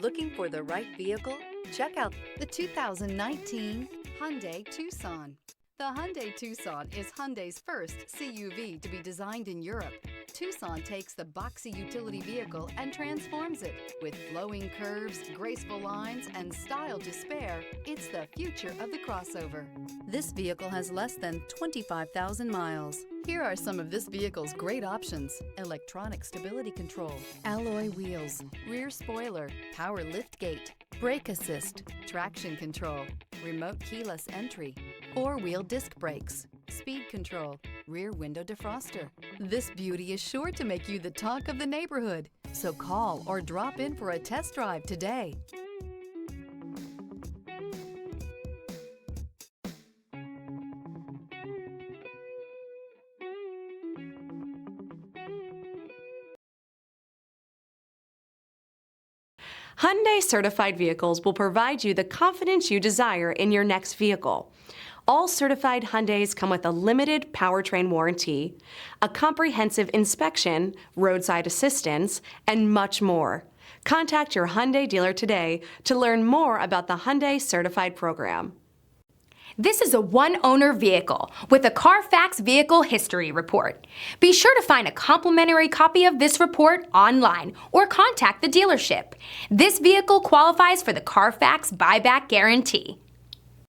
Looking for the right vehicle? Check out the 2019 Hyundai Tucson. The Hyundai Tucson is Hyundai's first CUV to be designed in Europe. Tucson takes the boxy utility vehicle and transforms it. With flowing curves, graceful lines, and style to spare, it's the future of the crossover. This vehicle has less than 25,000 miles. Here are some of this vehicle's great options: electronic stability control, alloy wheels, rear spoiler, power liftgate, brake assist, traction control, remote keyless entry, four-wheel disc brakes, speed control, rear window defroster. This beauty is sure to make you the talk of the neighborhood. So call or drop in for a test drive today. Hyundai certified vehicles will provide you the confidence you desire in your next vehicle. All certified Hyundais come with a limited powertrain warranty, a comprehensive inspection, roadside assistance, and much more. Contact your Hyundai dealer today to learn more about the Hyundai Certified Program. This is a one-owner vehicle with a CARFAX Vehicle History Report. Be sure to find a complimentary copy of this report online or contact the dealership. This vehicle qualifies for the CARFAX Buyback Guarantee.